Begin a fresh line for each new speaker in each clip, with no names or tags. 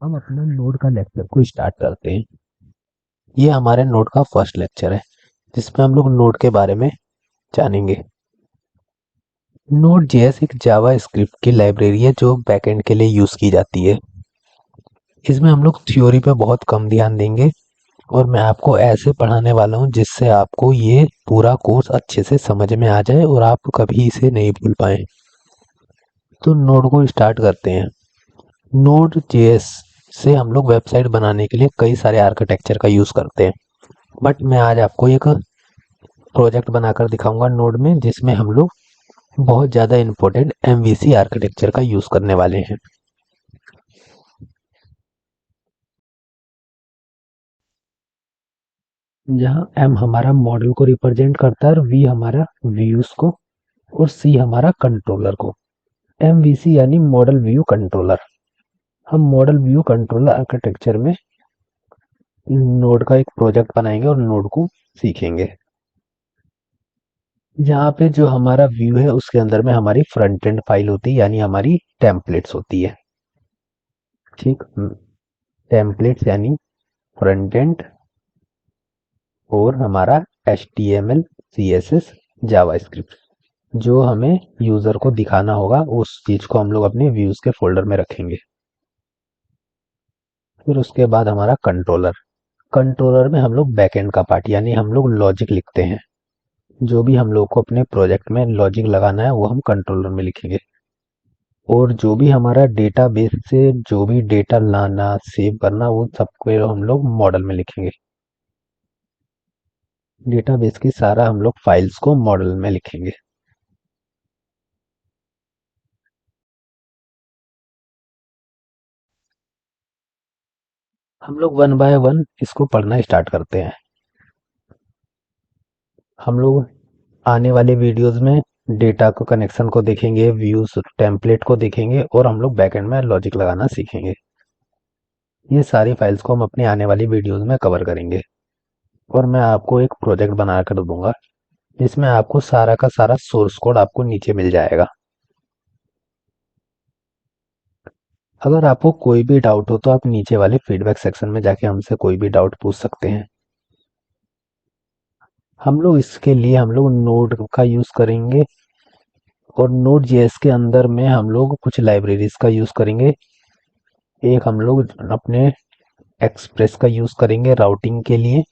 हम अपना नोड का लेक्चर को स्टार्ट करते हैं। ये हमारे नोड का फर्स्ट लेक्चर है जिसमें हम लोग नोड के बारे में जानेंगे। नोड जेएस एक जावा स्क्रिप्ट की लाइब्रेरी है जो बैकएंड के लिए यूज की जाती है। इसमें हम लोग थ्योरी पे बहुत कम ध्यान देंगे और मैं आपको ऐसे पढ़ाने वाला हूँ जिससे आपको ये पूरा कोर्स अच्छे से समझ में आ जाए और आप कभी इसे नहीं भूल पाए। तो नोड को स्टार्ट करते हैं। नोड जेएस से हम लोग वेबसाइट बनाने के लिए कई सारे आर्किटेक्चर का यूज करते हैं, बट मैं आज आपको एक प्रोजेक्ट बनाकर दिखाऊंगा नोड में जिसमें हम लोग बहुत ज़्यादा इम्पोर्टेंट एमवीसी आर्किटेक्चर का यूज़ करने वाले हैं। जहाँ एम हमारा मॉडल को रिप्रेजेंट करता है और वी हमारा व्यूज को और सी हमारा कंट्रोलर को। एमवीसी यानी मॉडल व्यू कंट्रोलर। हम मॉडल व्यू कंट्रोलर आर्किटेक्चर में नोड का एक प्रोजेक्ट बनाएंगे और नोड को सीखेंगे। जहाँ पे जो हमारा व्यू है उसके अंदर में हमारी फ्रंट एंड फाइल होती है यानी हमारी टेम्पलेट्स होती है। ठीक, टेम्पलेट्स यानी फ्रंट एंड और हमारा HTML CSS जावास्क्रिप्ट जो हमें यूजर को दिखाना होगा उस चीज को हम लोग अपने व्यूज के फोल्डर में रखेंगे। फिर उसके बाद हमारा कंट्रोलर। कंट्रोलर में हम लोग बैकएंड का पार्ट यानी हम लोग लॉजिक लिखते हैं। जो भी हम लोग को अपने प्रोजेक्ट में लॉजिक लगाना है वो हम कंट्रोलर में लिखेंगे। और जो भी हमारा डेटाबेस से जो भी डेटा लाना सेव करना वो सबको हम लोग मॉडल में लिखेंगे। डेटाबेस की सारा हम लोग फाइल्स को मॉडल में लिखेंगे। हम लोग वन बाय वन इसको पढ़ना स्टार्ट करते हैं। हम लोग आने वाले वीडियोस में डेटा को कनेक्शन को देखेंगे, व्यूज टेम्पलेट को देखेंगे और हम लोग बैकएंड में लॉजिक लगाना सीखेंगे। ये सारी फाइल्स को हम अपने आने वाली वीडियोस में कवर करेंगे और मैं आपको एक प्रोजेक्ट बना कर दूंगा जिसमें आपको सारा का सारा सोर्स कोड आपको नीचे मिल जाएगा। अगर आपको कोई भी डाउट हो तो आप नीचे वाले फीडबैक सेक्शन में जाके हमसे कोई भी डाउट पूछ सकते हैं। हम लोग इसके लिए हम लोग नोड का यूज करेंगे और नोड जेएस के अंदर में हम लोग कुछ लाइब्रेरीज का यूज करेंगे। एक हम लोग अपने एक्सप्रेस का यूज करेंगे राउटिंग के लिए।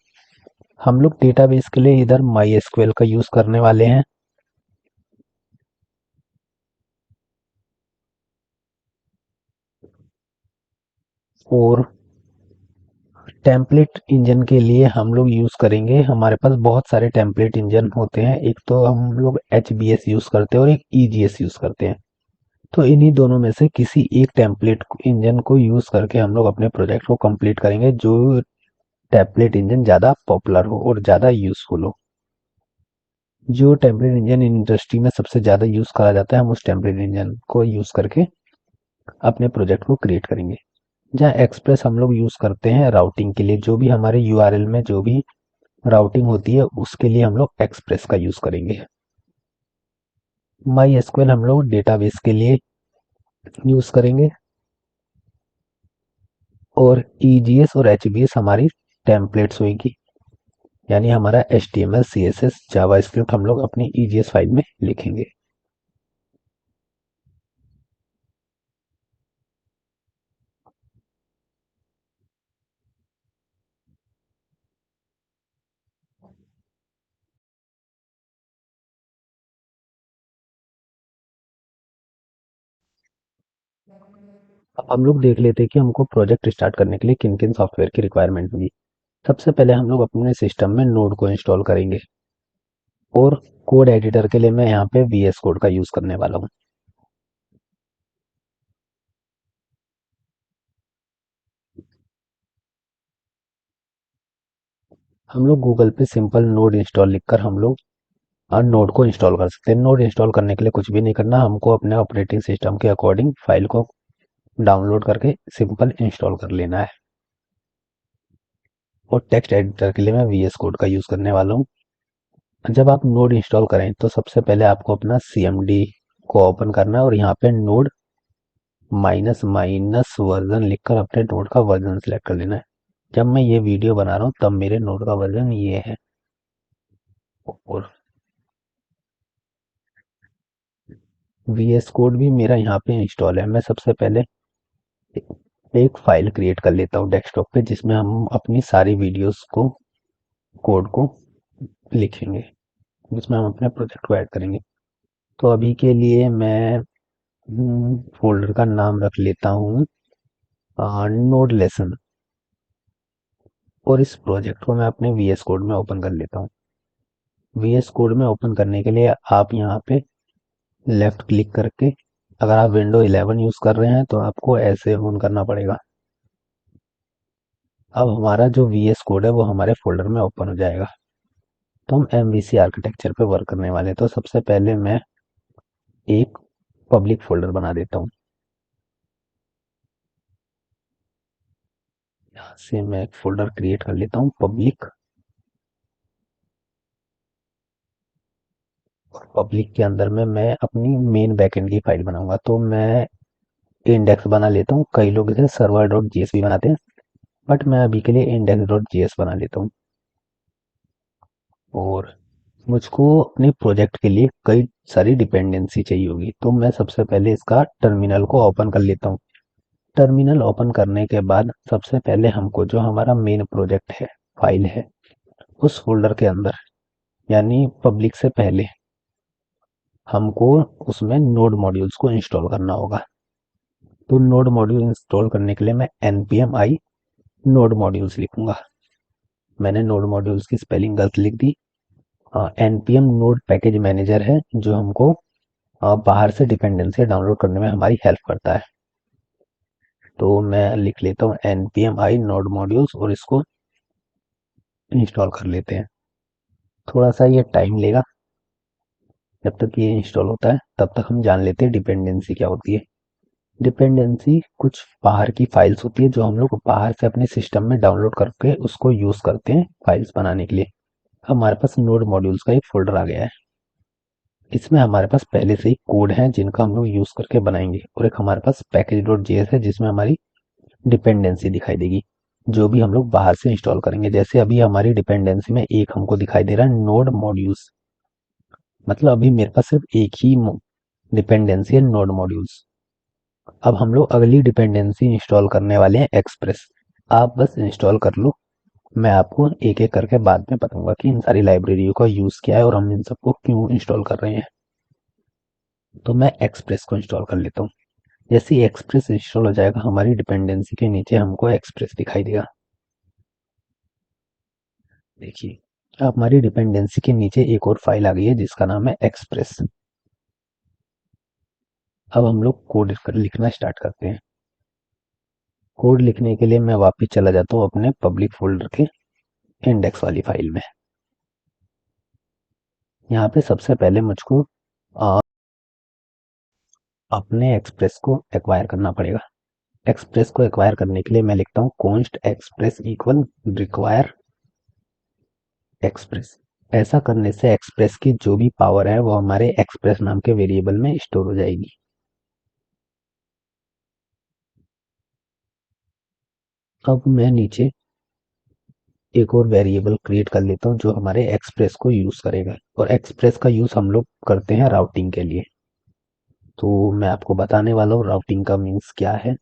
हम लोग डेटाबेस के लिए इधर माई एसक्यूएल का यूज करने वाले हैं। और टेम्पलेट इंजन के लिए हम लोग यूज करेंगे, हमारे पास बहुत सारे टेम्पलेट इंजन होते हैं। एक तो हम लोग HBS यूज करते हैं और एक EGS यूज करते हैं। तो इन्हीं दोनों में से किसी एक टेम्पलेट इंजन को यूज करके हम लोग अपने प्रोजेक्ट को कंप्लीट करेंगे जो टेम्पलेट इंजन ज़्यादा पॉपुलर हो और ज़्यादा यूजफुल हो। जो टेम्पलेट इंजन इंडस्ट्री में सबसे ज़्यादा यूज करा जाता है हम उस टेम्पलेट इंजन को यूज करके अपने प्रोजेक्ट को क्रिएट करेंगे। जहाँ एक्सप्रेस हम लोग यूज करते हैं राउटिंग के लिए, जो भी हमारे URL में जो भी राउटिंग होती है उसके लिए हम लोग एक्सप्रेस का यूज करेंगे। माई एसक्यूएल हम लोग डेटाबेस के लिए यूज करेंगे और EGS और HBS हमारी टेम्पलेट्स होगी यानी हमारा HTML CSS जावास्क्रिप्ट हम लोग अपनी EGS फाइल में लिखेंगे। अब हम लोग देख लेते हैं कि हमको प्रोजेक्ट स्टार्ट करने के लिए किन किन सॉफ्टवेयर की रिक्वायरमेंट होगी। सबसे पहले हम लोग अपने सिस्टम में नोड को इंस्टॉल करेंगे और कोड एडिटर के लिए मैं यहाँ पे VS कोड का यूज करने वाला हूँ। हम लोग गूगल पे सिंपल नोड इंस्टॉल लिखकर हम लोग नोड को इंस्टॉल कर सकते हैं। नोड इंस्टॉल करने के लिए कुछ भी नहीं करना, हमको अपने ऑपरेटिंग सिस्टम के अकॉर्डिंग फाइल को डाउनलोड करके सिंपल इंस्टॉल कर लेना है। और टेक्स्ट एडिटर के लिए मैं VS कोड का यूज करने वाला हूँ। जब आप नोड इंस्टॉल करें तो सबसे पहले आपको अपना CMD को ओपन करना है और यहाँ पे नोड माइनस माइनस वर्जन लिखकर अपने नोड का वर्जन सेलेक्ट कर लेना है। जब मैं ये वीडियो बना रहा हूँ तब मेरे नोड का वर्जन ये है। और VS कोड भी मेरा यहाँ पे इंस्टॉल है। मैं सबसे पहले एक फाइल क्रिएट कर लेता हूँ डेस्कटॉप पे, जिसमें हम अपनी सारी वीडियोस को, कोड को लिखेंगे, जिसमें हम अपने प्रोजेक्ट को ऐड करेंगे। तो अभी के लिए मैं फोल्डर का नाम रख लेता हूँ नोड लेसन, और इस प्रोजेक्ट को मैं अपने VS कोड में ओपन कर लेता हूँ। VS कोड में ओपन करने के लिए आप यहाँ पे लेफ्ट क्लिक करके, अगर आप विंडो 11 यूज कर रहे हैं तो आपको ऐसे ऑन करना पड़ेगा। अब हमारा जो VS कोड है वो हमारे फोल्डर में ओपन हो जाएगा। तो हम MVC आर्किटेक्चर पे वर्क करने वाले हैं। तो सबसे पहले मैं एक पब्लिक फोल्डर बना देता हूँ। यहाँ से मैं एक फोल्डर क्रिएट कर लेता हूँ पब्लिक, और पब्लिक के अंदर में मैं अपनी मेन बैकएंड की फाइल बनाऊंगा। तो मैं इंडेक्स बना लेता हूँ। कई लोग इसे सर्वर डॉट जीएस भी बनाते हैं, बट मैं अभी के लिए इंडेक्स डॉट जीएस बना लेता हूँ। और मुझको अपने प्रोजेक्ट के लिए कई सारी डिपेंडेंसी चाहिए होगी, तो मैं सबसे पहले इसका टर्मिनल को ओपन कर लेता हूँ। टर्मिनल ओपन करने के बाद सबसे पहले हमको जो हमारा मेन प्रोजेक्ट है, फाइल है, उस फोल्डर के अंदर, यानी पब्लिक से पहले हमको उसमें नोड मॉड्यूल्स को इंस्टॉल करना होगा। तो नोड मॉड्यूल इंस्टॉल करने के लिए मैं npm i नोड मॉड्यूल्स लिखूंगा। मैंने नोड मॉड्यूल्स की स्पेलिंग गलत लिख दी। npm नोड पैकेज मैनेजर है जो हमको बाहर से डिपेंडेंसी डाउनलोड करने में हमारी हेल्प करता है। तो मैं लिख लेता हूँ npm i नोड मॉड्यूल्स, और इसको इंस्टॉल कर लेते हैं। थोड़ा सा ये टाइम लेगा। जब तक ये इंस्टॉल होता है तब तक हम जान लेते हैं डिपेंडेंसी क्या होती है। डिपेंडेंसी कुछ बाहर की फाइल्स होती है जो हम लोग बाहर से अपने सिस्टम में डाउनलोड करके उसको यूज करते हैं फाइल्स बनाने के लिए। हमारे पास नोड मॉड्यूल्स का एक फोल्डर आ गया है। इसमें हमारे पास पहले से ही कोड है जिनका हम लोग यूज करके बनाएंगे, और एक हमारे पास पैकेज डॉट जेएस है जिसमें हमारी डिपेंडेंसी दिखाई देगी, जो भी हम लोग बाहर से इंस्टॉल करेंगे। जैसे अभी हमारी डिपेंडेंसी में एक हमको दिखाई दे रहा है नोड मॉड्यूल्स, मतलब अभी मेरे पास सिर्फ एक ही डिपेंडेंसी है नोड मॉड्यूल्स। अब हम लोग अगली डिपेंडेंसी इंस्टॉल करने वाले हैं एक्सप्रेस। आप बस इंस्टॉल कर लो, मैं आपको एक एक करके बाद में बताऊंगा कि इन सारी लाइब्रेरियों का यूज क्या है और हम इन सबको क्यों इंस्टॉल कर रहे हैं। तो मैं एक्सप्रेस को इंस्टॉल कर लेता हूँ। जैसे ही एक्सप्रेस इंस्टॉल हो जाएगा हमारी डिपेंडेंसी के नीचे हमको एक्सप्रेस दिखाई देगा। देखिए, अब हमारी डिपेंडेंसी के नीचे एक और फाइल आ गई है जिसका नाम है एक्सप्रेस। अब हम लोग कोड लिखना स्टार्ट करते हैं। कोड लिखने के लिए मैं वापस चला जाता हूँ अपने पब्लिक फोल्डर के इंडेक्स वाली फाइल में। यहाँ पे सबसे पहले मुझको आ, अपने एक्सप्रेस को एक्वायर करना पड़ेगा। एक्सप्रेस को एक्वायर करने के लिए मैं लिखता हूँ const express equal require express. ऐसा करने से एक्सप्रेस की जो भी पावर है वो हमारे एक्सप्रेस नाम के वेरिएबल में स्टोर हो जाएगी। अब मैं नीचे एक और वेरिएबल क्रिएट कर लेता हूँ जो हमारे एक्सप्रेस को यूज करेगा, और एक्सप्रेस का यूज हम लोग करते हैं राउटिंग के लिए। तो मैं आपको बताने वाला हूँ राउटिंग का मीन्स क्या है।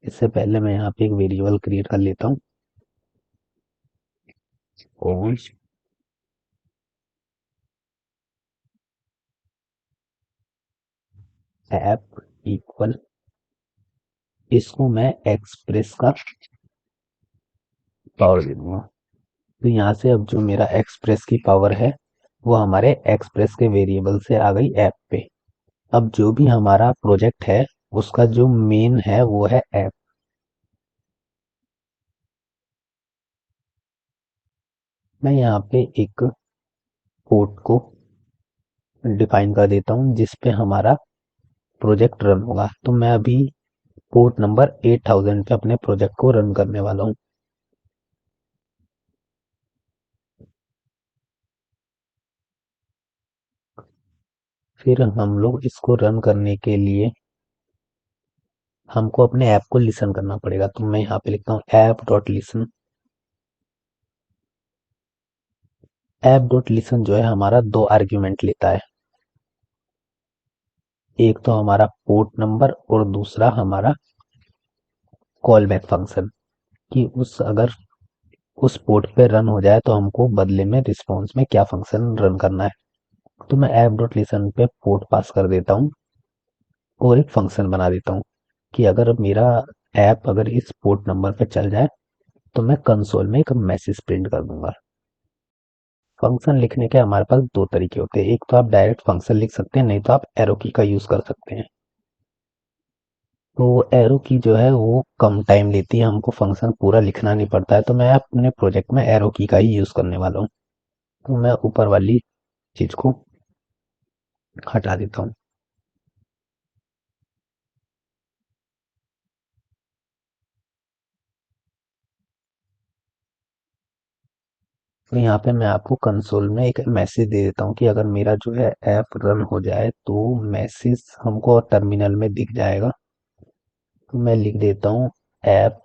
इससे पहले मैं यहाँ पे एक वेरिएबल क्रिएट कर लेता हूँ, कॉन्स्ट ऐप इक्वल, इसको मैं एक्सप्रेस का पावर दे दूंगा। तो यहाँ से अब जो मेरा एक्सप्रेस की पावर है वो हमारे एक्सप्रेस के वेरिएबल से आ गई ऐप पे। अब जो भी हमारा प्रोजेक्ट है उसका जो मेन है वो है ऐप। मैं यहाँ पे एक पोर्ट को डिफाइन कर देता हूँ जिस पे हमारा प्रोजेक्ट रन होगा। तो मैं अभी पोर्ट नंबर 8000 पे अपने प्रोजेक्ट को रन करने वाला हूँ। फिर हम लोग इसको रन करने के लिए हमको अपने ऐप को लिसन करना पड़ेगा। तो मैं यहाँ पे लिखता हूँ app dot listen. App dot listen जो है हमारा दो आर्ग्यूमेंट लेता है, एक तो हमारा पोर्ट नंबर और दूसरा हमारा कॉल बैक फंक्शन, कि उस अगर उस पोर्ट पे रन हो जाए तो हमको बदले में रिस्पॉन्स में क्या फंक्शन रन करना है। तो मैं ऐप डॉट लिसन पे पोर्ट पास कर देता हूँ और एक फंक्शन बना देता हूँ कि अगर मेरा ऐप अगर इस पोर्ट नंबर पे चल जाए तो मैं कंसोल में एक मैसेज प्रिंट कर दूंगा। फंक्शन लिखने के हमारे पास दो तरीके होते हैं, एक तो आप डायरेक्ट फंक्शन लिख सकते हैं, नहीं तो आप एरो की का यूज कर सकते हैं। तो एरो की जो है वो कम टाइम लेती है, हमको फंक्शन पूरा लिखना नहीं पड़ता है, तो मैं अपने प्रोजेक्ट में एरो की का ही यूज करने वाला हूँ। तो मैं ऊपर वाली चीज को हटा देता हूँ। तो यहाँ पे मैं आपको कंसोल में एक मैसेज दे देता हूँ कि अगर मेरा जो है ऐप रन हो जाए तो मैसेज हमको टर्मिनल में दिख जाएगा। तो मैं लिख देता हूँ ऐप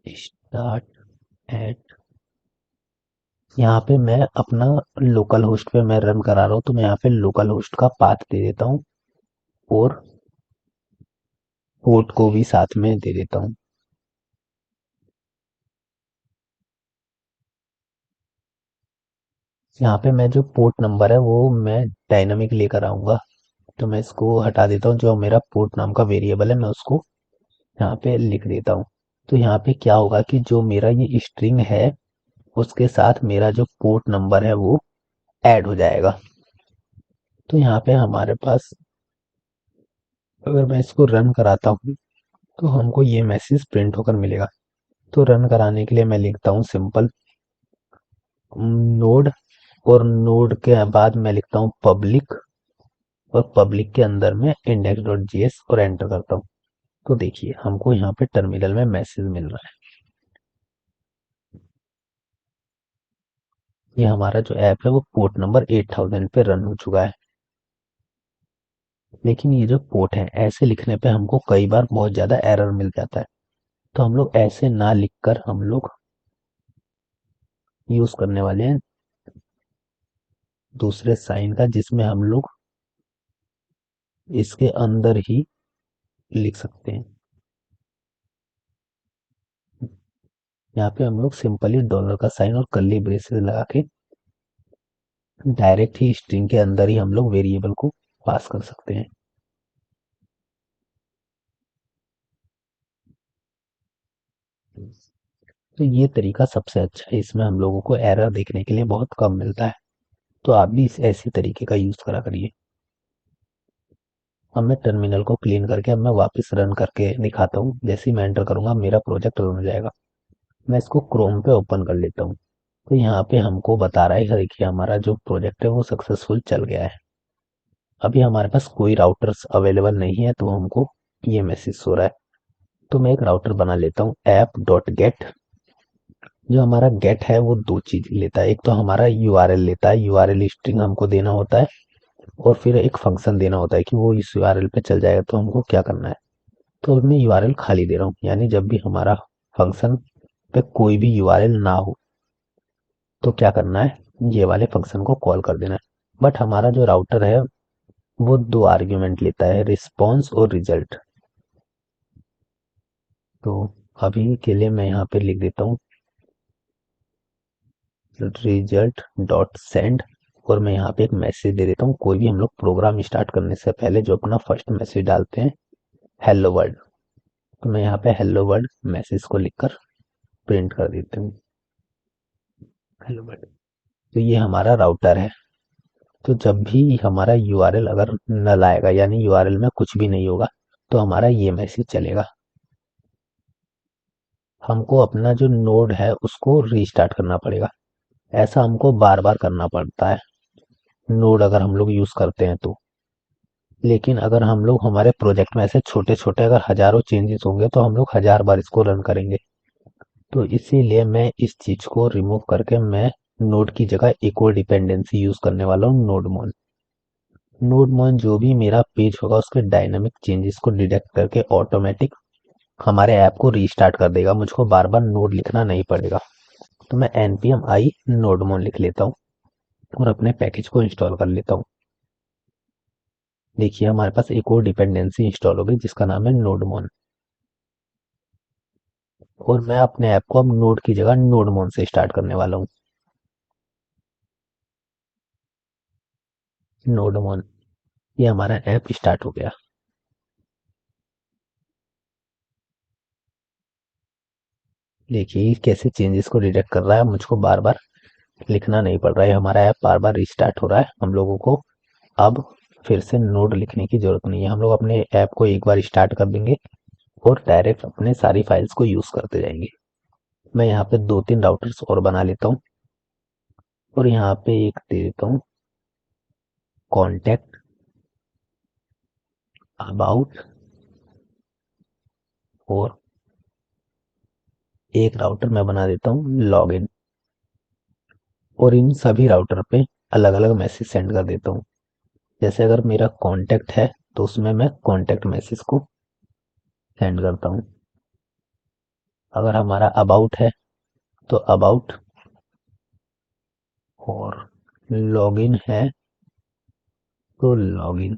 स्टार्ट एट। यहाँ पे मैं अपना लोकल होस्ट पे मैं रन करा रहा हूँ, तो मैं यहाँ पे लोकल होस्ट का पाथ दे देता हूँ और पोर्ट को भी साथ में दे देता हूँ। यहाँ पे मैं जो पोर्ट नंबर है वो मैं डायनामिक लेकर आऊंगा, तो मैं इसको हटा देता हूँ। जो मेरा पोर्ट नाम का वेरिएबल है मैं उसको यहाँ पे लिख देता हूँ। तो यहाँ पे क्या होगा कि जो मेरा ये स्ट्रिंग है उसके साथ मेरा जो पोर्ट नंबर है वो ऐड हो जाएगा। तो यहाँ पे हमारे पास अगर मैं इसको रन कराता हूँ तो हमको ये मैसेज प्रिंट होकर मिलेगा। तो रन कराने के लिए मैं लिखता हूँ सिंपल नोड, और नोड के बाद मैं लिखता हूँ पब्लिक, और पब्लिक के अंदर में इंडेक्स डॉट जीएस और एंटर करता हूँ। तो देखिए हमको यहाँ पे टर्मिनल में मैसेज मिल रहा है। ये हमारा जो ऐप है वो पोर्ट नंबर 8000 पे रन हो चुका है। लेकिन ये जो पोर्ट है ऐसे लिखने पे हमको कई बार बहुत ज्यादा एरर मिल जाता है। तो हम लोग ऐसे ना लिखकर हम लोग यूज करने वाले हैं दूसरे साइन का, जिसमें हम लोग इसके अंदर ही लिख सकते हैं। यहाँ पे हम लोग सिंपली डॉलर का साइन और कर्ली ब्रेसेस लगा के डायरेक्ट ही स्ट्रिंग के अंदर ही हम लोग वेरिएबल को पास कर सकते हैं। तो ये तरीका सबसे अच्छा है, इसमें हम लोगों को एरर देखने के लिए बहुत कम मिलता है। तो आप भी इस ऐसी तरीके का यूज करा करिए। अब मैं टर्मिनल को क्लीन करके अब मैं वापस रन करके दिखाता हूँ। जैसे ही मैं एंटर करूंगा मेरा प्रोजेक्ट रन हो जाएगा। मैं इसको क्रोम पे ओपन कर लेता हूँ। तो यहाँ पे हमको बता रहा है कि देखिए हमारा जो प्रोजेक्ट है वो सक्सेसफुल चल गया है। अभी हमारे पास कोई राउटर्स अवेलेबल नहीं है तो हमको ये मैसेज हो रहा है। तो मैं एक राउटर बना लेता हूँ ऐप डॉट गेट। जो हमारा गेट है वो दो चीज लेता है, एक तो हमारा यूआरएल लेता है, यूआरएल स्ट्रिंग हमको देना होता है, और फिर एक फंक्शन देना होता है कि वो इस यूआरएल पे चल जाएगा। तो हमको क्या करना है, तो मैं यूआरएल खाली दे रहा हूँ, यानी जब भी हमारा फंक्शन पे कोई भी यूआरएल ना हो तो क्या करना है, ये वाले फंक्शन को कॉल कर देना है। बट हमारा जो राउटर है वो दो आर्ग्यूमेंट लेता है, रिस्पॉन्स और रिजल्ट। तो अभी के लिए मैं यहाँ पे लिख देता हूँ रिजल्ट डॉट सेंड, और मैं यहाँ पे एक मैसेज दे देता हूँ। कोई भी हम लोग प्रोग्राम स्टार्ट करने से पहले जो अपना फर्स्ट मैसेज डालते हैं हेलो वर्ल्ड, तो मैं यहाँ पे हेलो वर्ल्ड मैसेज को लिखकर प्रिंट कर देती हूँ हेलो वर्ल्ड। तो ये हमारा राउटर है। तो जब भी हमारा यूआरएल अगर नल आएगा यानी यूआरएल में कुछ भी नहीं होगा तो हमारा ये मैसेज चलेगा। हमको अपना जो नोड है उसको रीस्टार्ट करना पड़ेगा। ऐसा हमको बार बार करना पड़ता है नोड अगर हम लोग यूज करते हैं तो। लेकिन अगर हम लोग हमारे प्रोजेक्ट में ऐसे छोटे छोटे अगर हजारों चेंजेस होंगे तो हम लोग हजार बार इसको रन करेंगे। तो इसीलिए मैं इस चीज को रिमूव करके मैं नोड की जगह एक और डिपेंडेंसी यूज करने वाला हूँ, नोड मोन। नोडमोन जो भी मेरा पेज होगा उसके डायनामिक चेंजेस को डिटेक्ट करके ऑटोमेटिक हमारे ऐप को रीस्टार्ट कर देगा, मुझको बार बार नोड लिखना नहीं पड़ेगा। तो मैं npm i नोडमोन लिख लेता हूँ और अपने पैकेज को इंस्टॉल कर लेता हूँ। देखिए हमारे पास एक और डिपेंडेंसी इंस्टॉल हो गई जिसका नाम है नोडमोन, और मैं अपने ऐप को अब नोड की जगह नोडमोन से स्टार्ट करने वाला हूँ। नोडमोन, ये हमारा ऐप स्टार्ट हो गया। देखिए कैसे चेंजेस को डिटेक्ट कर रहा है, मुझको बार बार लिखना नहीं पड़ रहा है, हमारा ऐप बार बार रिस्टार्ट हो रहा है। हम लोगों को अब फिर से नोड लिखने की जरूरत नहीं है, हम लोग अपने ऐप को एक बार स्टार्ट कर देंगे और डायरेक्ट अपने सारी फाइल्स को यूज करते जाएंगे। मैं यहाँ पे 2-3 राउटर्स और बना लेता हूँ और यहाँ पे एक दे देता हूँ कॉन्टेक्ट अबाउट, और एक राउटर मैं बना देता हूँ लॉगिन, और इन सभी राउटर पे अलग अलग मैसेज सेंड कर देता हूँ। जैसे अगर मेरा कॉन्टेक्ट है तो उसमें मैं कॉन्टेक्ट मैसेज को सेंड करता हूँ। अगर हमारा अबाउट है तो अबाउट, और लॉगिन है तो लॉगिन।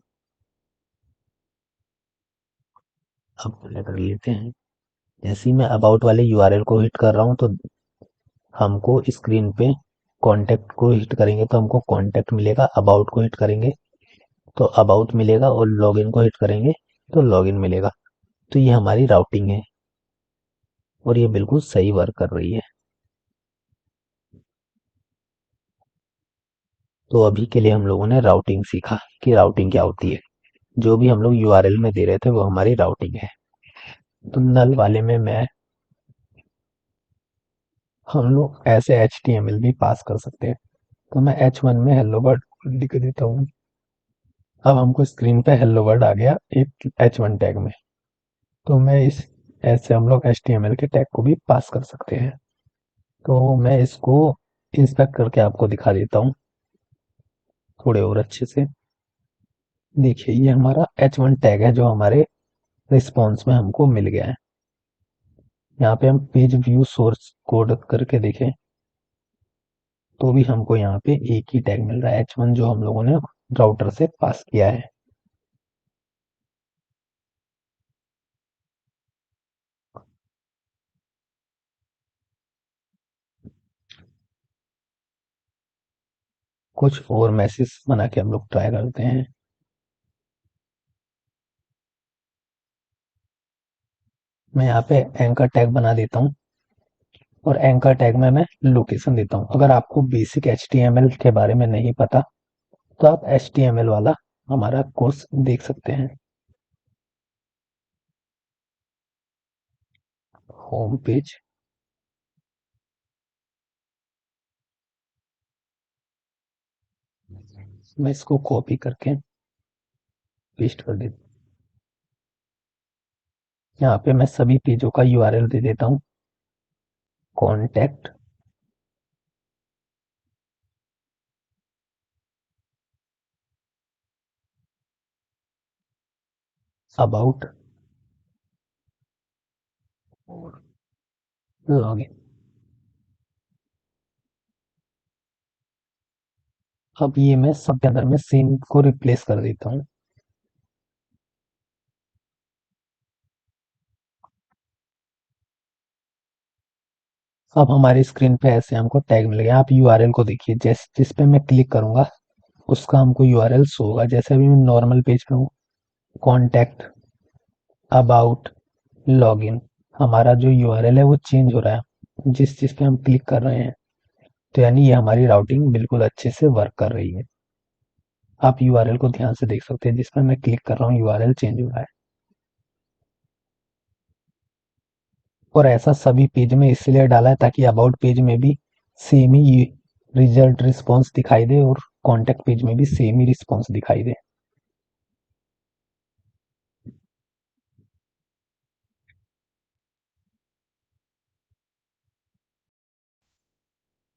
अब प्ले कर लेते हैं। जैसे ही मैं अबाउट वाले यूआरएल को हिट कर रहा हूँ तो हमको स्क्रीन पे कॉन्टेक्ट को हिट करेंगे तो हमको कॉन्टेक्ट मिलेगा, अबाउट को हिट करेंगे तो अबाउट मिलेगा, और लॉगिन को हिट करेंगे तो लॉगिन मिलेगा। तो ये हमारी राउटिंग है और ये बिल्कुल सही वर्क कर रही है। तो अभी के लिए हम लोगों ने राउटिंग सीखा कि राउटिंग क्या होती है। जो भी हम लोग यूआरएल में दे रहे थे वो हमारी राउटिंग है। तो नल वाले में मैं हम लोग ऐसे HTML भी पास कर सकते हैं। तो मैं H1 में हेलो वर्ड लिख देता हूँ। अब हमको स्क्रीन पे हेलो वर्ड आ गया एक H1 टैग में। तो मैं इस ऐसे हम लोग HTML के टैग को भी पास कर सकते हैं। तो मैं इसको इंस्पेक्ट करके आपको दिखा देता हूँ थोड़े और अच्छे से। देखिए ये हमारा H1 टैग है जो हमारे रिस्पॉन्स में हमको मिल गया है। यहाँ पे हम पेज व्यू सोर्स कोड करके देखें तो भी हमको यहाँ पे एक ही टैग मिल रहा है H1 जो हम लोगों ने राउटर से पास किया है। कुछ और मैसेज बना के हम लोग ट्राई करते हैं। मैं यहाँ पे एंकर टैग बना देता हूँ और एंकर टैग में मैं लोकेशन देता हूँ। अगर आपको बेसिक HTML के बारे में नहीं पता तो आप HTML वाला हमारा कोर्स देख सकते हैं। होम पेज, मैं इसको कॉपी करके पेस्ट कर देता हूँ। यहाँ पे मैं सभी पेजों का यूआरएल दे देता हूँ। कॉन्टैक्ट अबाउट और लॉगिन। अब ये मैं सब के अंदर में सेम को रिप्लेस कर देता हूँ। अब हमारी स्क्रीन पे ऐसे हमको टैग मिल गया। आप यूआरएल को देखिए, जिस पे मैं क्लिक करूंगा उसका हमको यूआरएल शो होगा। जैसे अभी मैं नॉर्मल पेज पे हूँ, कॉन्टैक्ट अबाउट लॉगिन, हमारा जो यूआरएल है वो चेंज हो रहा है जिस चीज पे हम क्लिक कर रहे हैं। तो यानी ये हमारी राउटिंग बिल्कुल अच्छे से वर्क कर रही है। आप यूआरएल को ध्यान से देख सकते हैं, जिस पर मैं क्लिक कर रहा हूँ यूआरएल चेंज हो रहा है। और ऐसा सभी पेज में इसलिए डाला है ताकि अबाउट पेज में भी सेम ही रिजल्ट रिस्पॉन्स दिखाई दे और कॉन्टेक्ट पेज में भी सेम ही रिस्पॉन्स दिखाई दे।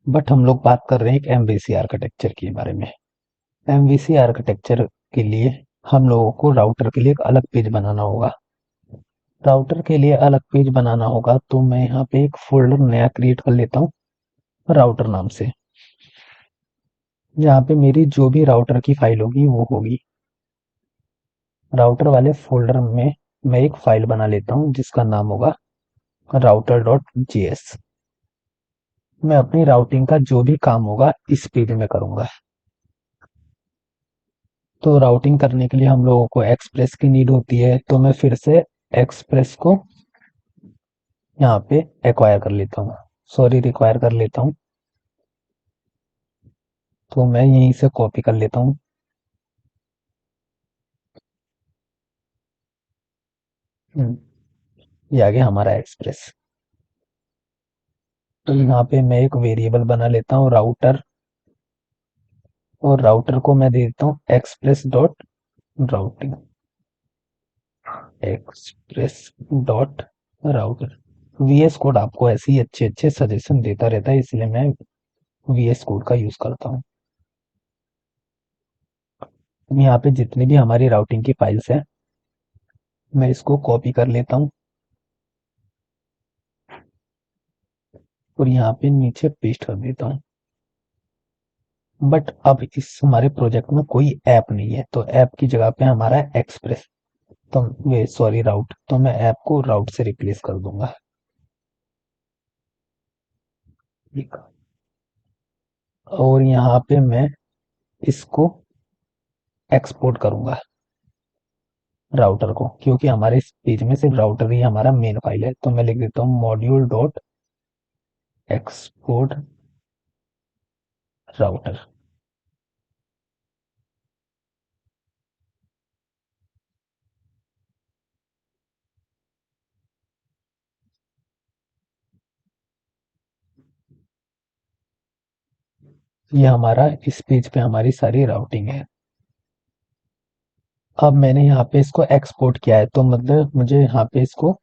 बट हम लोग बात कर रहे हैं एक MVC आर्किटेक्चर के बारे में। MVC आर्किटेक्चर के लिए हम लोगों को राउटर के लिए एक अलग पेज बनाना होगा। राउटर के लिए अलग पेज बनाना होगा तो मैं यहाँ पे एक फोल्डर नया क्रिएट कर लेता हूँ राउटर नाम से। यहाँ पे मेरी जो भी राउटर की फाइल होगी वो होगी। राउटर वाले फोल्डर में मैं एक फाइल बना लेता हूँ जिसका नाम होगा router.js। मैं अपनी राउटिंग का जो भी काम होगा इस पेज में करूंगा। तो राउटिंग करने के लिए हम लोगों को एक्सप्रेस की नीड होती है, तो मैं फिर से एक्सप्रेस को यहाँ पे एक्वायर कर लेता हूँ, सॉरी रिक्वायर कर लेता हूँ। तो मैं यहीं से कॉपी कर लेता हूँ। हम्म, ये आ गया हमारा एक्सप्रेस। तो यहाँ पे मैं एक वेरिएबल बना लेता हूँ राउटर, और राउटर को मैं दे देता हूँ express dot routing, express dot router. VS code आपको ऐसे ही अच्छे अच्छे सजेशन देता रहता है, इसलिए मैं वीएस कोड का यूज करता हूँ। यहाँ पे जितनी भी हमारी राउटिंग की फाइल्स हैं मैं इसको कॉपी कर लेता हूँ और यहाँ पे नीचे पेस्ट कर देता हूँ। बट अब इस हमारे प्रोजेक्ट में कोई ऐप नहीं है, तो ऐप की जगह पे हमारा एक्सप्रेस, तो वे सॉरी राउट, तो मैं ऐप को राउट से रिप्लेस कर दूंगा। ठीक। और यहाँ पे मैं इसको एक्सपोर्ट करूंगा राउटर को, क्योंकि हमारे इस पेज में सिर्फ राउटर ही हमारा मेन फाइल है। तो मैं लिख देता हूँ मॉड्यूल डॉट एक्सपोर्ट राउटर। ये हमारा इस पेज पे हमारी सारी राउटिंग है। अब मैंने यहाँ पे इसको एक्सपोर्ट किया है, तो मतलब मुझे यहाँ पे इसको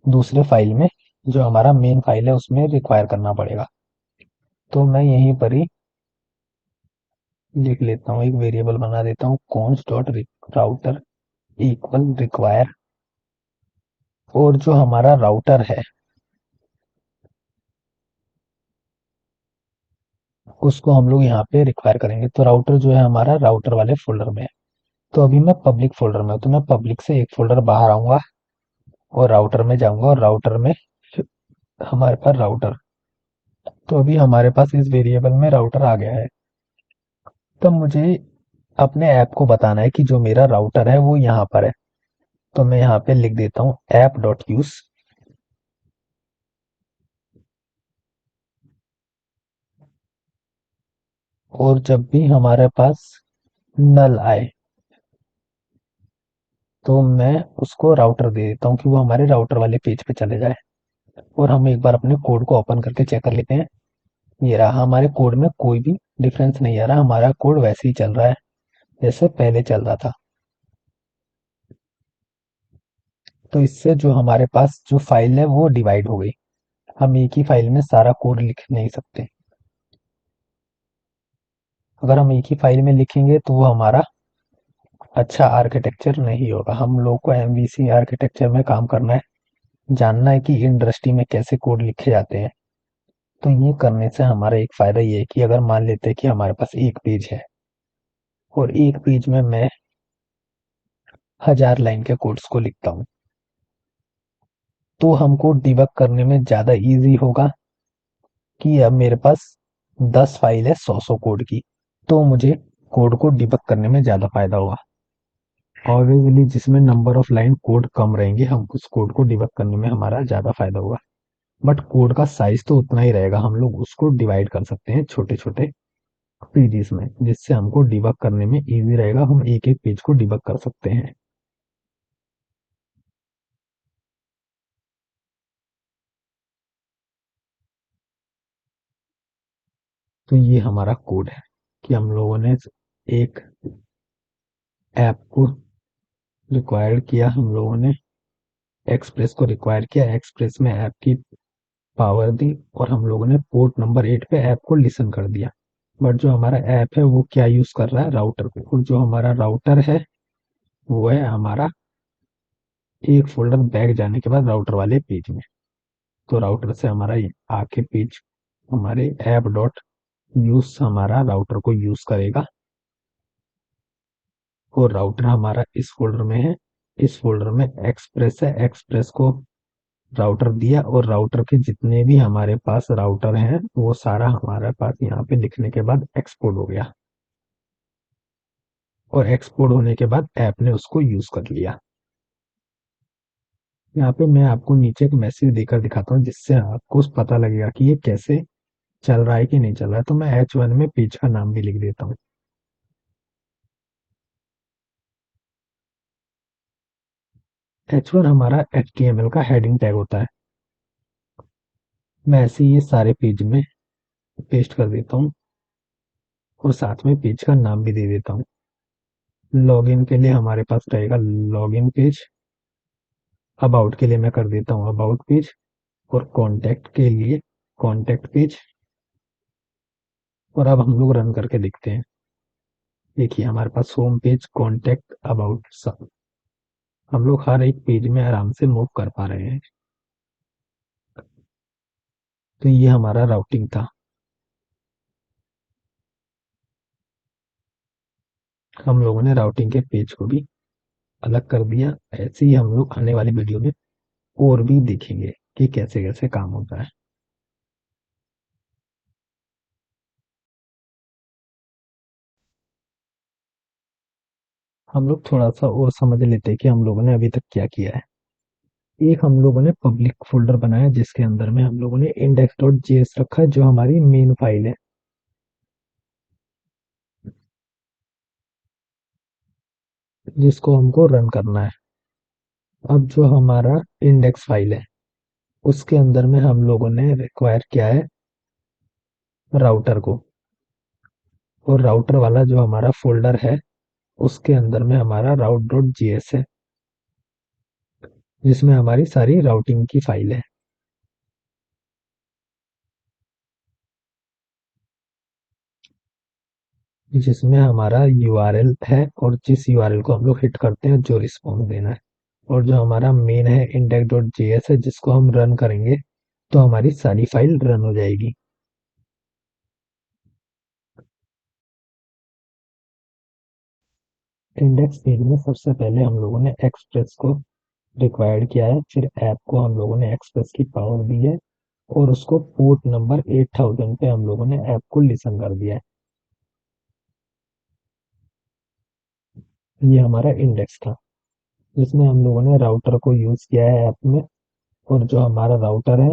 दूसरे फाइल में, जो हमारा मेन फाइल है उसमें रिक्वायर करना पड़ेगा। तो मैं यहीं पर ही लिख लेता हूँ, एक वेरिएबल बना देता हूँ cons dot router equal require, और जो हमारा राउटर है उसको हम लोग यहाँ पे रिक्वायर करेंगे। तो राउटर जो है हमारा राउटर वाले फोल्डर में है। तो अभी मैं पब्लिक फोल्डर में हूँ, तो मैं पब्लिक से एक फोल्डर बाहर आऊंगा और राउटर में जाऊंगा, और राउटर में हमारे पास राउटर, तो अभी हमारे पास इस वेरिएबल में राउटर आ गया है। तब मुझे अपने ऐप को बताना है कि जो मेरा राउटर है वो यहाँ पर है। तो मैं यहाँ पे लिख देता हूँ ऐप डॉट यूज, और जब भी हमारे पास नल आए तो मैं उसको राउटर दे देता हूँ कि वो हमारे राउटर वाले पेज पे चले जाए। और हम एक बार अपने कोड को ओपन करके चेक कर लेते हैं। ये रहा, हमारे कोड में कोई भी डिफरेंस नहीं आ रहा, हमारा कोड वैसे ही चल रहा है जैसे पहले चल रहा था। तो इससे जो हमारे पास जो फाइल है वो डिवाइड हो गई। हम एक ही फाइल में सारा कोड लिख नहीं सकते। अगर हम एक ही फाइल में लिखेंगे तो वो हमारा अच्छा आर्किटेक्चर नहीं होगा। हम लोग को एमवीसी आर्किटेक्चर में काम करना है, जानना है कि इंडस्ट्री में कैसे कोड लिखे जाते हैं। तो ये करने से हमारा एक फायदा ये है कि अगर मान लेते हैं कि हमारे पास एक पेज है और एक पेज में मैं 1000 लाइन के कोड्स को लिखता हूँ, तो हमको डिबग करने में ज्यादा इजी होगा कि अब मेरे पास 10 फाइल है 100 कोड की, तो मुझे कोड को डिबग करने में ज्यादा फायदा होगा। ऑब्वियसली जिसमें नंबर ऑफ लाइन कोड कम रहेंगे, हम उस कोड को डिबग करने में हमारा ज्यादा फायदा होगा। बट कोड का साइज तो उतना ही रहेगा, हम लोग उसको डिवाइड कर सकते हैं छोटे छोटे पेजेस में, जिससे हमको डिबग करने में इजी रहेगा। हम एक एक पेज को डिबग कर सकते हैं। तो ये हमारा कोड है कि हम लोगों ने एक ऐप को रिक्वायर्ड किया, हम लोगों ने एक्सप्रेस को रिक्वायर किया, एक्सप्रेस में ऐप की पावर दी, और हम लोगों ने पोर्ट नंबर 8 पे ऐप को लिसन कर दिया। बट जो हमारा ऐप है वो क्या यूज कर रहा है, राउटर को। और जो हमारा राउटर है वो है हमारा एक फोल्डर बैक जाने के बाद राउटर वाले पेज में। तो राउटर से हमारा आके पेज हमारे ऐप डॉट यूज हमारा राउटर को यूज करेगा, और राउटर हमारा इस फोल्डर में है। इस फोल्डर में एक्सप्रेस है, एक्सप्रेस को राउटर दिया, और राउटर के जितने भी हमारे पास राउटर हैं वो सारा हमारे पास यहाँ पे लिखने के बाद एक्सपोर्ट हो गया, और एक्सपोर्ट होने के बाद ऐप ने उसको यूज कर लिया। यहाँ पे मैं आपको नीचे एक मैसेज देकर दिखाता हूँ जिससे आपको पता लगेगा कि ये कैसे चल रहा है कि नहीं चल रहा है। तो मैं H1 में पेज का नाम भी लिख देता हूँ। H1 हमारा HTML का हेडिंग टैग होता है। मैं ऐसे ही ये सारे पेज में पेस्ट कर देता हूँ, और साथ में पेज का नाम भी दे देता हूँ। लॉगिन के लिए हमारे पास रहेगा लॉगिन पेज। अबाउट के लिए मैं कर देता हूँ अबाउट पेज, और कॉन्टैक्ट के लिए कॉन्टैक्ट पेज। और अब हम लोग रन करके देखते हैं। देखिए हमारे पास होम पेज, कॉन्टैक्ट, अबाउट, सब हम लोग हर एक पेज में आराम से मूव कर पा रहे हैं। तो ये हमारा राउटिंग था। हम लोगों ने राउटिंग के पेज को भी अलग कर दिया। ऐसे ही हम लोग आने वाली वीडियो में और भी देखेंगे कि कैसे कैसे काम होता है। हम लोग थोड़ा सा और समझ लेते हैं कि हम लोगों ने अभी तक क्या किया है। एक हम लोगों ने पब्लिक फोल्डर बनाया जिसके अंदर में हम लोगों ने index.js रखा है, जो हमारी मेन फाइल है जिसको हमको रन करना है। अब जो हमारा इंडेक्स फाइल है उसके अंदर में हम लोगों ने रिक्वायर किया है राउटर को, और राउटर वाला जो हमारा फोल्डर है उसके अंदर में हमारा route.js है जिसमें हमारी सारी राउटिंग की फाइल है। जिसमें हमारा यूआरएल है, और जिस यूआरएल को हम लोग हिट करते हैं जो रिस्पॉन्स देना है। और जो हमारा मेन है index.js है जिसको हम रन करेंगे तो हमारी सारी फाइल रन हो जाएगी। इंडेक्स पेज में सबसे पहले हम लोगों ने एक्सप्रेस को रिक्वायर्ड किया है, फिर ऐप को हम लोगों ने एक्सप्रेस की पावर दी है, और उसको पोर्ट नंबर 8000 पे हम लोगों ने ऐप को लिसन कर दिया है। ये हमारा इंडेक्स था जिसमें हम लोगों ने राउटर को यूज किया है ऐप में। और जो हमारा राउटर है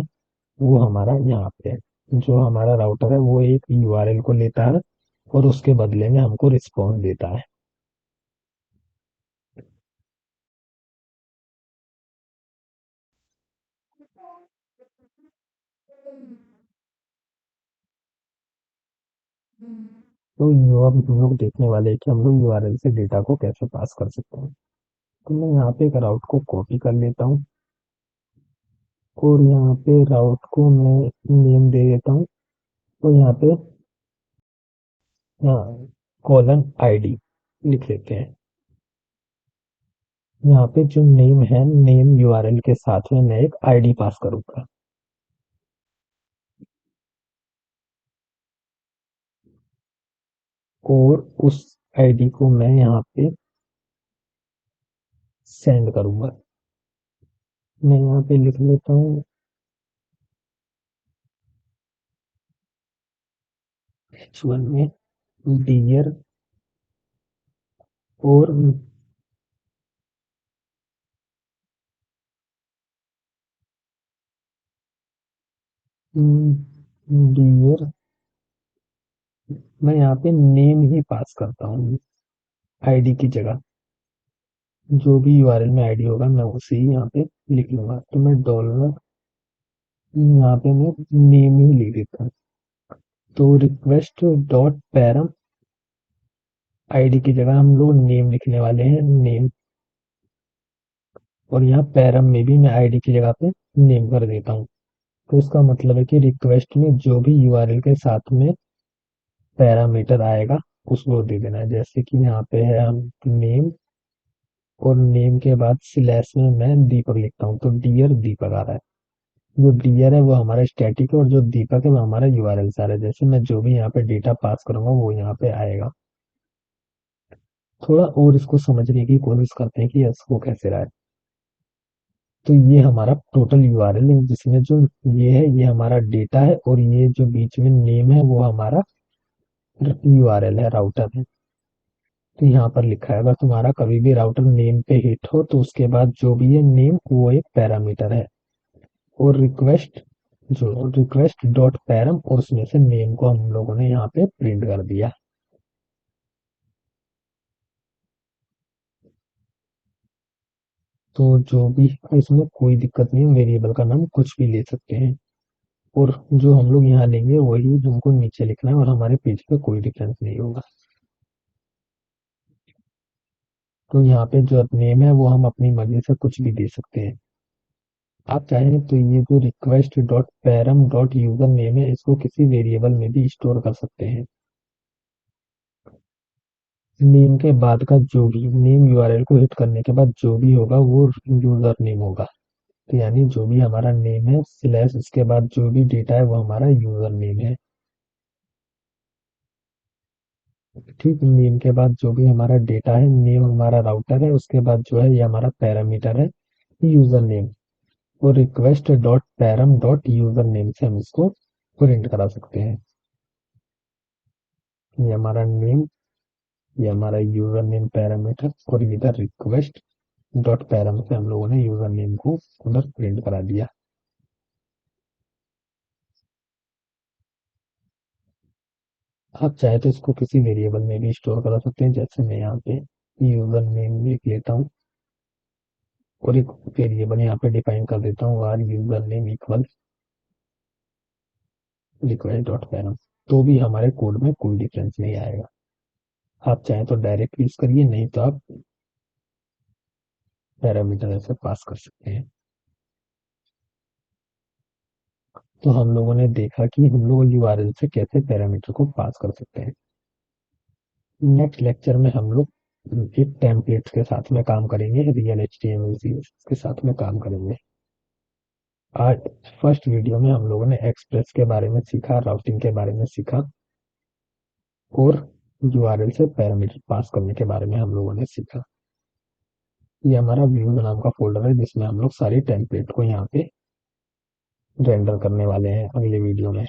वो हमारा यहाँ पे है। जो हमारा राउटर है वो एक यूआरएल को लेता है और उसके बदले में हमको रिस्पॉन्स देता है। तो अब हम लोग देखने वाले हैं कि हम लोग यूआरएल से डेटा को कैसे पास कर सकते हैं। तो मैं यहाँ पे एक राउट को कॉपी कर लेता हूँ, और यहाँ पे राउट को मैं नेम दे देता हूँ। तो यहाँ पे यहाँ कॉलन आईडी लिख लेते हैं। यहाँ पे जो नेम है, नेम यूआरएल के साथ में मैं एक आईडी पास करूंगा, और उस आईडी को मैं यहाँ पे सेंड करूंगा। मैं यहाँ पे लिख लेता हूँ H1 में डियर, और डियर, मैं यहाँ पे नेम ही पास करता हूँ आईडी की जगह। जो भी यूआरएल में आईडी होगा मैं उसे ही यहाँ पे लिख लूंगा। तो मैं डॉलर यहाँ पे मैं नेम ही लिख देता हूँ। तो रिक्वेस्ट डॉट पैरम, आईडी की जगह हम लोग नेम लिखने वाले हैं, नेम। और यहाँ पैरम में भी मैं आईडी की जगह पे नेम कर देता हूँ। तो इसका मतलब है कि रिक्वेस्ट में जो भी यूआरएल के साथ में पैरामीटर आएगा उसको दे देना है। जैसे कि यहाँ पे है हम नेम, और नेम के बाद स्लैश में मैं दीपक लिखता हूँ, तो डियर दीपक आ रहा है। जो डियर है वो हमारा स्टैटिक है, और जो दीपक है वो हमारा यूआरएल से आ रहा है। जैसे मैं जो भी यहाँ पे डेटा पास करूंगा वो यहाँ पे आएगा। थोड़ा और इसको समझने की कोशिश करते हैं कि इसको कैसे रहा है। तो ये हमारा टोटल यूआरएल है, जिसमें जो ये है ये हमारा डेटा है, और ये जो बीच में नेम है वो हमारा यूआरएल है, राउटर है। तो यहाँ पर लिखा है, अगर तुम्हारा कभी भी राउटर नेम पे हिट हो तो उसके बाद जो भी है नेम वो एक पैरामीटर है, और रिक्वेस्ट डॉट पैरम, और उसमें से नेम को हम लोगों ने यहाँ पे प्रिंट कर दिया। तो जो भी इसमें कोई दिक्कत नहीं है, वेरिएबल का नाम कुछ भी ले सकते हैं, और जो हम लोग यहाँ लेंगे वही हमको नीचे लिखना है, और हमारे पेज पे कोई डिफरेंस नहीं होगा। तो यहाँ पे जो नेम है वो हम अपनी मर्जी से कुछ भी दे सकते हैं। आप चाहें तो ये जो request dot param dot user name है इसको किसी वेरिएबल में भी स्टोर कर सकते हैं। नेम के बाद का जो भी नेम यूआरएल को हिट करने के बाद जो भी होगा वो यूजर नेम होगा। तो यानी जो भी हमारा नेम है स्लैश उसके बाद जो भी डेटा है वो हमारा यूजर नेम है। ठीक, नेम के बाद जो भी हमारा डेटा है, नेम हमारा राउटर है, उसके बाद जो है ये हमारा पैरामीटर है यूजर नेम, और request dot param dot user name से हम इसको प्रिंट करा सकते हैं। ये हमारा नेम, ये हमारा यूजर नेम पैरामीटर, और इधर रिक्वेस्ट डॉट पैरम से हम लोगों ने यूजर नेम को उधर प्रिंट करा दिया। आप चाहे तो इसको किसी वेरिएबल में भी स्टोर करा सकते हैं। जैसे मैं यहाँ पे यूजर नेम लिख लेता हूँ, और एक वेरिएबल यहाँ पे डिफाइन कर देता हूँ our user name equal request dot param, तो भी हमारे कोड में कोई डिफरेंस नहीं आएगा। आप चाहे तो डायरेक्ट यूज करिए, नहीं तो आप पैरामीटर ऐसे पास कर सकते हैं। तो हम लोगों ने देखा कि हम लोग यूआरएल से कैसे पैरामीटर को पास कर सकते हैं। नेक्स्ट लेक्चर में हम लोग एक टेम्पलेट के साथ में काम करेंगे, रियल एचटीएमएल सीएसएस के साथ में काम करेंगे। आज फर्स्ट वीडियो में हम लोगों ने एक्सप्रेस के बारे में सीखा, राउटिंग के बारे में सीखा, और यूआरएल से पैरामीटर पास करने के बारे में हम लोगों ने सीखा। ये हमारा व्यूज नाम का फोल्डर है जिसमें हम लोग सारी टेम्पलेट को यहाँ पे रेंडर करने वाले हैं अगले वीडियो में।